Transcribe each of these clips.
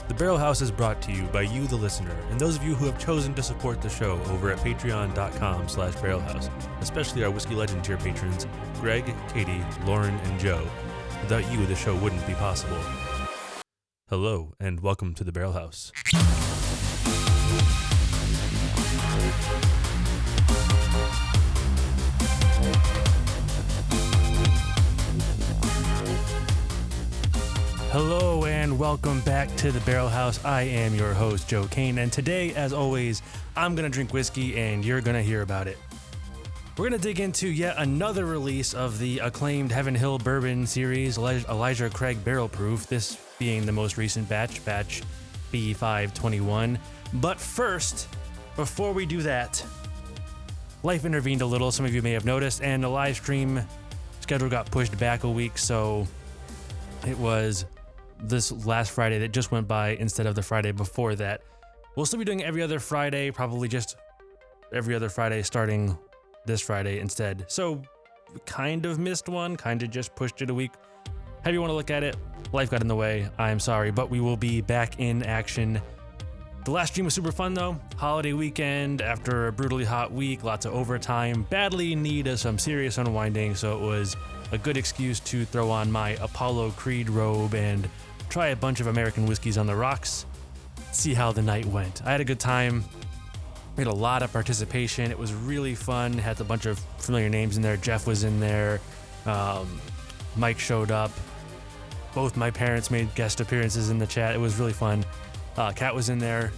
The Barrel House is brought to you by you, the listener, and those of you who have chosen to support the show over at patreon.com/barrelhouse, especially our Whiskey Legend tier patrons, Greg, Katie, Lauren, and Joe. Without you, the show wouldn't be possible. Hello, and welcome to the Barrel House. Hello and welcome back to the Barrel House. I am your host, Joe Kane, and today, as always, I'm going to drink whiskey and you're going to hear about it. We're going to dig into yet another release of the acclaimed Heaven Hill Bourbon series, Elijah Craig Barrel Proof, this being the most recent batch B521. But first, before we do that, life intervened a little, some of you may have noticed, and the live stream schedule got pushed back a week, so it was this last Friday that just went by instead of the Friday before that. We'll still be doing every other Friday, probably just every other Friday starting this Friday instead. So kind of missed one, kind of just pushed it a week. However you want to look at it, life got in the way. I'm sorry, but we will be back in action. The last stream was super fun though. Holiday weekend after a brutally hot week, lots of overtime, badly in need of some serious unwinding, so it was a good excuse to throw on my Apollo Creed robe and try a bunch of American whiskeys on the rocks, see how the night went. I had a good time. We had a lot of participation. It was really fun. Had a bunch of familiar names in there. Jeff was in there. Mike showed up. Both my parents made guest appearances in the chat. It was really fun. Kat was in there.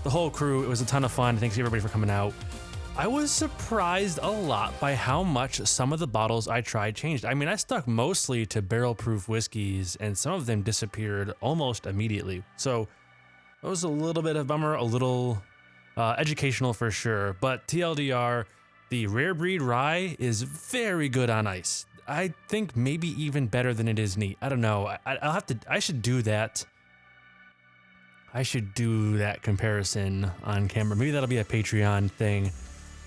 The whole crew. It was a ton of fun. Thanks everybody for coming out. I was surprised a lot by how much some of the bottles I tried changed. I mean, I stuck mostly to barrel proof whiskeys and some of them disappeared almost immediately. So it was a little bit of a bummer, a little educational for sure. But TLDR, the rare breed rye is very good on ice. I think maybe even better than it is neat. I don't know. I should do that. I should do that comparison on camera. Maybe that'll be a Patreon thing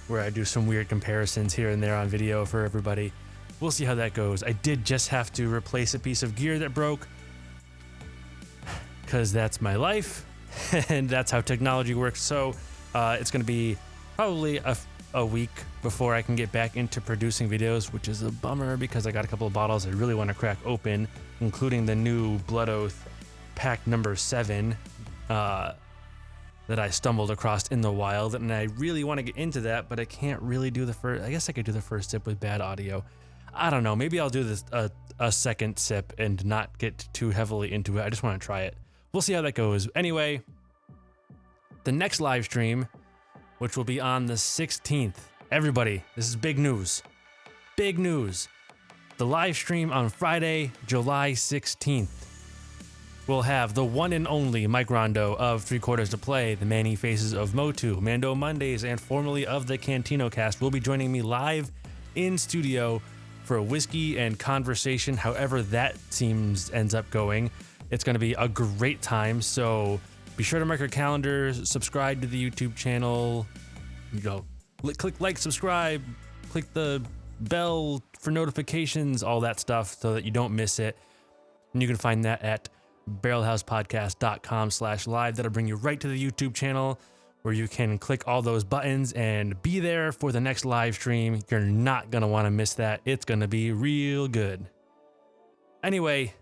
where I do some weird comparisons here and there on video for everybody. We'll see how that goes. I did just have to replace a piece of gear that broke because that's my life and that's how technology works. So it's going to be probably a week before I can get back into producing videos, which is a bummer because I got a couple of bottles I really want to crack open, including the new Blood Oath pack number 7 that I stumbled across in the wild, and I really want to get into that, but I can't really do the first. I guess I could do the first sip with bad audio. I don't know. Maybe I'll do this a second sip and not get too heavily into it. I just want to try it. We'll see how that goes. Anyway, the next live stream, which will be on the 16th. Everybody, this is big news. Big news. The live stream on Friday, July 16th. We'll have the one and only Mike Rondo of 3 Quarters to Play, the Manny Faces of Motu, Mando Mondays, and formerly of the Cantino Cast will be joining me live in studio for a whiskey and conversation, however that ends up going. It's going to be a great time, so be sure to mark your calendars, subscribe to the YouTube channel, click like, subscribe, click the bell for notifications, all that stuff so that you don't miss it. And you can find that at barrelhousepocast.com/live. That'll bring you right to the YouTube channel where you can click all those buttons and be there for the next live stream. You're not going to want to miss that. It's going to be real good. Anyway,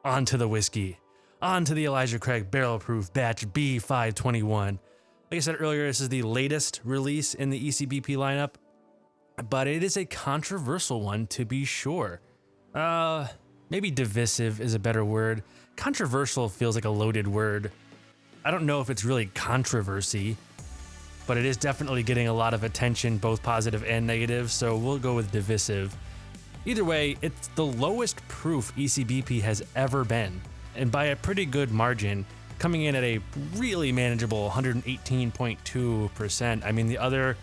on to the whiskey. On to the Elijah Craig Barrel Proof batch B521. Like I said earlier, this is the latest release in the ECBP lineup, but it is a controversial one to be sure. Maybe divisive is a better word. Controversial feels like a loaded word. I don't know if it's really controversy, but it is definitely getting a lot of attention, both positive and negative, so we'll go with divisive. Either way, it's the lowest proof ECBP has ever been, and by a pretty good margin, coming in at a really manageable 118.2%. I mean, the other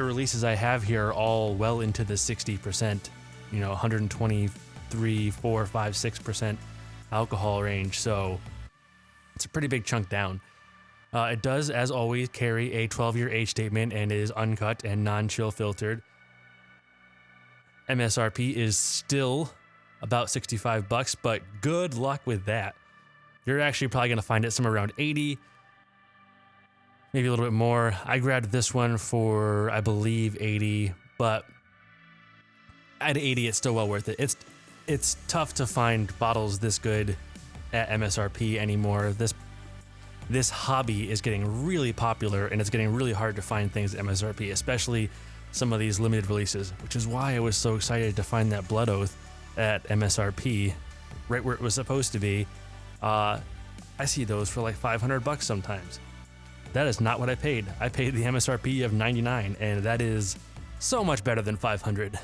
releases I have here are all well into the 60%, 123, 4, 5, 6% alcohol range, so it's a pretty big chunk down. It does, as always, carry a 12-year age statement and is uncut and non-chill filtered. MSRP is still about $65, but good luck with that. You're actually probably going to find it somewhere around 80, maybe a little bit more. I grabbed this one for, I believe, 80, but at 80, it's still well worth it. It's tough to find bottles this good at MSRP anymore. This hobby is getting really popular, and it's getting really hard to find things at MSRP, especially some of these limited releases, which is why I was so excited to find that Blood Oath at MSRP, right where it was supposed to be. I see those for like $500 sometimes. That is not what I paid. I paid the MSRP of $99, and that is so much better than $500.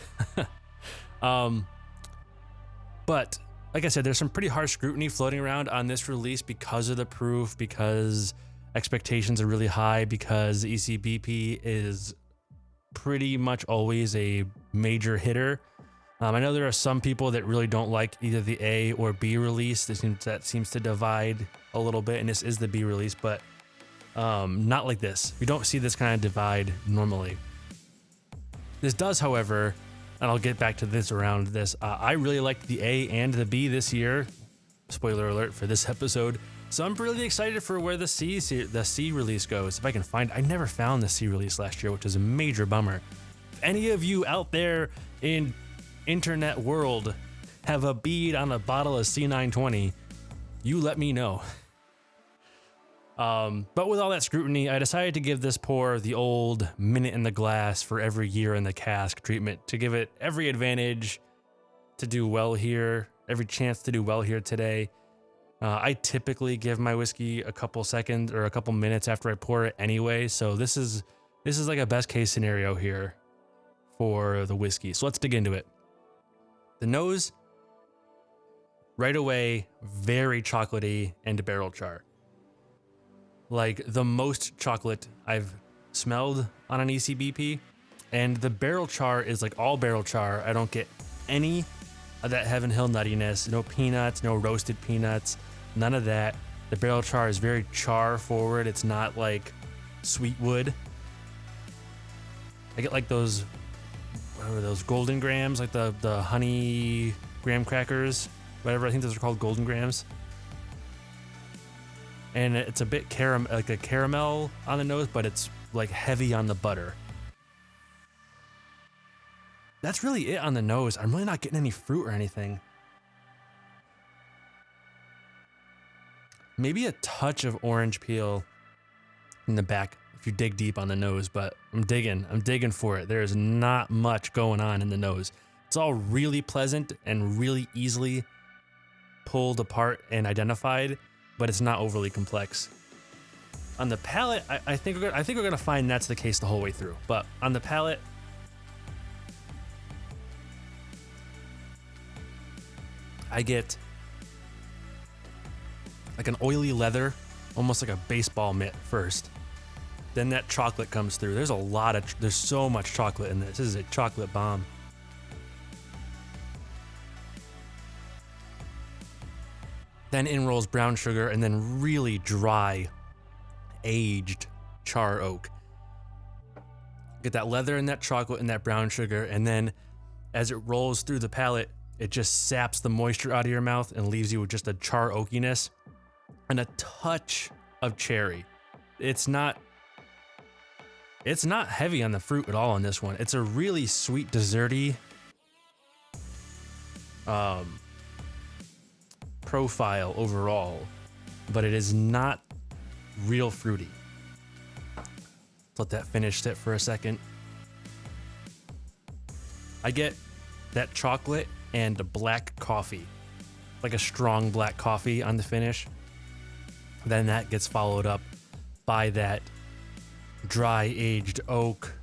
But like I said, there's some pretty harsh scrutiny floating around on this release because of the proof, because expectations are really high, because ECBP is pretty much always a major hitter. I know there are some people that really don't like either the A or B release. That seems to divide a little bit, and this is the B release, but not like this. We don't see this kind of divide normally. This does, however, and I'll get back to this around this. I really liked the A and the B this year. Spoiler alert for this episode. So I'm really excited for where the C release goes. If I can find, I never found the C release last year, which is a major bummer. If any of you out there in internet world have a bead on a bottle of C920, you let me know. But with all that scrutiny, I decided to give this pour the old minute in the glass for every year in the cask treatment, to give it every advantage to do well here, every chance to do well here today. I typically give my whiskey a couple seconds or a couple minutes after I pour it anyway, so this is like a best case scenario here for the whiskey. So let's dig into it. The nose, right away, very chocolatey and barrel char. Like the most chocolate I've smelled on an ECBP, and the barrel char is like all barrel char. I don't get any of that Heaven Hill nuttiness, no peanuts, no roasted peanuts, none of that. The barrel char is very char forward. It's not like sweet wood. I get like those, what are those, golden grams, like the honey graham crackers, whatever. I think those are called golden grams. And it's a bit like a caramel on the nose, but it's like heavy on the butter. That's really it on the nose. I'm really not getting any fruit or anything. Maybe a touch of orange peel in the back if you dig deep on the nose, but I'm digging for it. There's not much going on in the nose. It's all really pleasant and really easily pulled apart and identified, but it's not overly complex. On the palate, I think we're gonna find that's the case the whole way through. But on the palate, I get like an oily leather, almost like a baseball mitt first. Then that chocolate comes through. There's so much chocolate in this. This is a chocolate bomb. Then in rolls brown sugar, and then really dry, aged char oak. Get that leather and that chocolate and that brown sugar, and then as it rolls through the palate, it just saps the moisture out of your mouth and leaves you with just a char oakiness and a touch of cherry. It's not heavy on the fruit at all on this one. It's a really sweet, desserty profile overall, but it is not real fruity. Let that finish sit for a second. I get that chocolate and black coffee, like a strong black coffee on the finish. Then that gets followed up by that dry aged oak,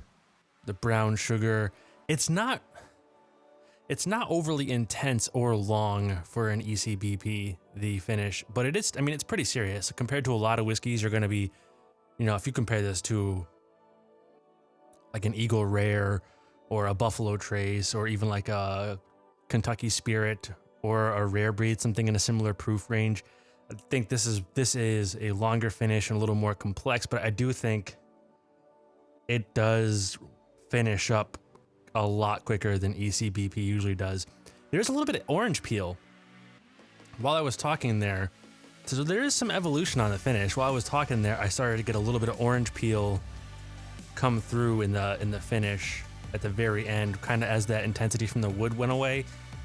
the brown sugar. It's not overly intense or long for an ECBP, the finish, but it is, I mean, it's pretty serious compared to a lot of whiskeys. You're going to be, if you compare this to like an Eagle Rare or a Buffalo Trace or even like a Kentucky Spirit or a rare breed, something in a similar proof range, I think this is a longer finish and a little more complex, but I do think it does finish up a lot quicker than ECBP usually does. There's a little bit of orange peel. While I was talking there, So there is some evolution on the finish. While I was talking there, I started to get a little bit of orange peel come through in the finish at the very end, kind of as that intensity from the wood went away.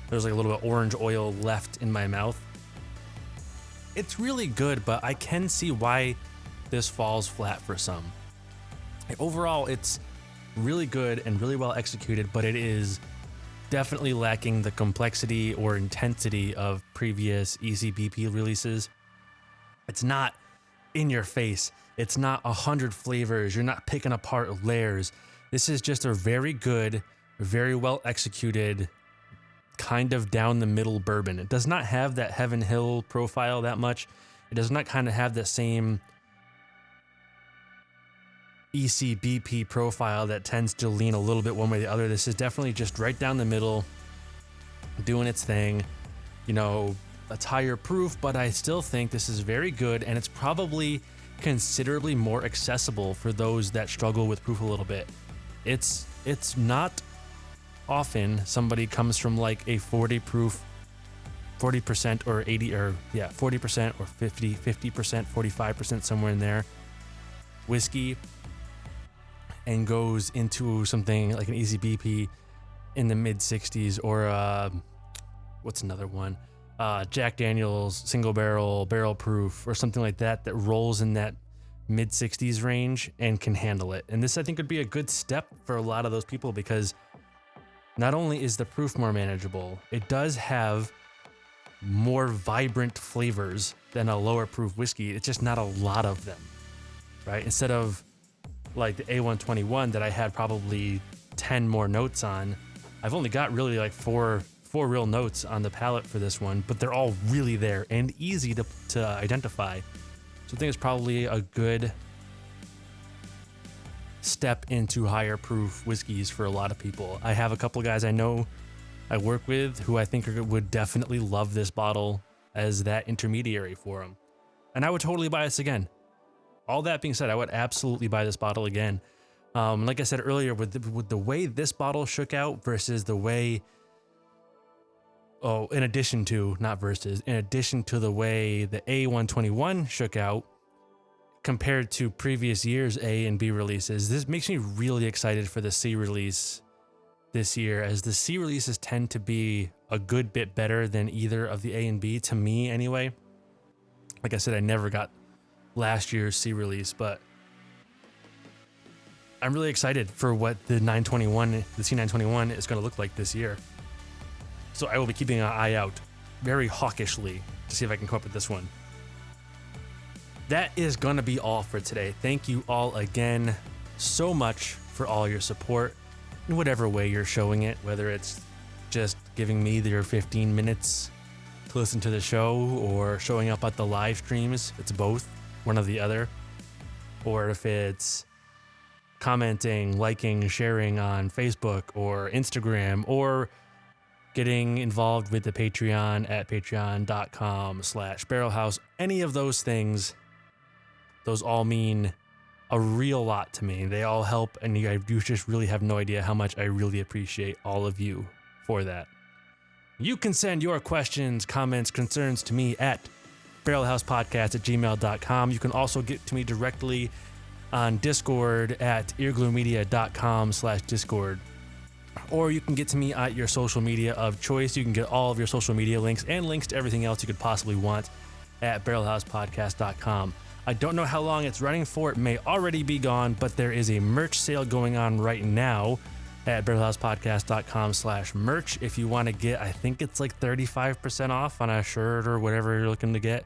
There was like a little bit of orange oil left in my mouth. It's really good, but I can see why this falls flat for some. Overall, it's really good and really well executed, but it is definitely lacking the complexity or intensity of previous ECBP releases. It's not in your face. It's not 100 flavors. You're not picking apart layers. This is just a very good, very well executed, kind of down the middle bourbon. It does not have that Heaven Hill profile that much. It does not kind of have the same ECBP profile that tends to lean a little bit one way or the other. This is definitely just right down the middle, doing its thing. You know, it's higher proof, but I still think this is very good, and it's probably considerably more accessible for those that struggle with proof a little bit. It's not often somebody comes from like a 40 proof, 40% or 80 or 40% or 50%, 45%, somewhere in there, whiskey, and goes into something like an ECBP in the mid 60s, or what's another one? Jack Daniel's single barrel proof or something like that rolls in that mid 60s range and can handle it. And this, I think, would be a good step for a lot of those people, because not only is the proof more manageable, it does have more vibrant flavors than a lower proof whiskey. It's just not a lot of them, right? Instead of like the A121 that I had probably 10 more notes on, I've only got really like four real notes on the palate for this one, but they're all really there and easy to identify. So I think it's probably a good step into higher proof whiskeys for a lot of people. I have a couple of guys I know I work with who I think would definitely love this bottle as that intermediary for them. And I would totally buy this again. All that being said, I would absolutely buy this bottle again. Like I said earlier, with the way this bottle shook out versus the way, in addition to the way the A121 shook out compared to previous year's A and B releases, this makes me really excited for the C release this year, as the C releases tend to be a good bit better than either of the A and B, to me anyway. Like I said, I never got last year's C release, but I'm really excited for what the C921 is going to look like this year. So I will be keeping an eye out very hawkishly to see if I can come up with this one. That is going to be all for today. Thank you all again so much for all your support in whatever way you're showing it, whether it's just giving me your 15 minutes to listen to the show or showing up at the live streams. It's both, one or the other. Or if it's commenting, liking, sharing on Facebook or Instagram, or getting involved with the Patreon at patreon.com/barrelhouse. Any of those things, those all mean a real lot to me. They all help, and you just really have no idea how much I really appreciate all of you for that. You can send your questions, comments, concerns to me at barrelhousepodcast@gmail.com. You can also get to me directly on Discord at eargluemedia.com/Discord. Or you can get to me at your social media of choice. You can get all of your social media links and links to everything else you could possibly want at barrelhousepodcast.com. I don't know how long it's running for. It may already be gone, but there is a merch sale going on right now at barrelhousepodcast.com/merch. If you want to get, I think it's like 35% off on a shirt or whatever you're looking to get.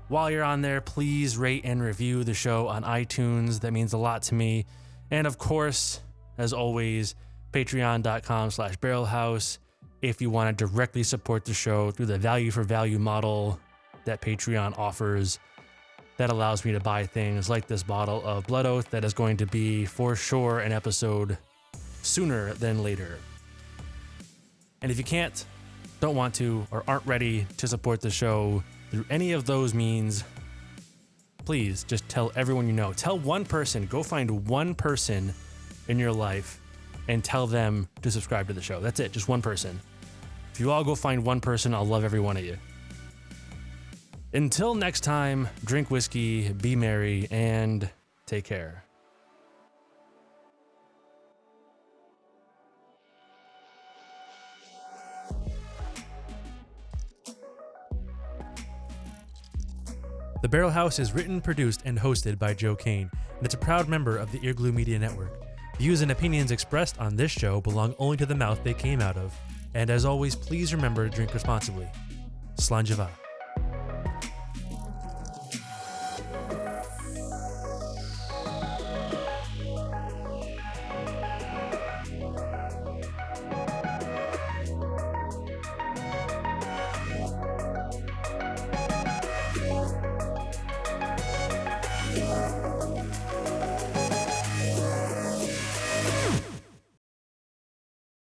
While you're on there, please rate and review the show on iTunes. That means a lot to me. And of course, as always, patreon.com/barrelhouse if you want to directly support the show through the value for value model that Patreon offers. That allows me to buy things like this bottle of Blood Oath that is going to be for sure an episode sooner than later. And if you can't, don't want to, or aren't ready to support the show through any of those means, please just tell everyone you know. Tell one person, go find one person in your life and tell them to subscribe to the show. That's it, just one person. If you all go find one person, I'll love every one of you. Until next time, drink whiskey, be merry, and take care. The Barrel House is written, produced, and hosted by Joe Kane, and it's a proud member of the Earglue Media Network. Views and opinions expressed on this show belong only to the mouth they came out of. And as always, please remember to drink responsibly. Slàinte Mhaith.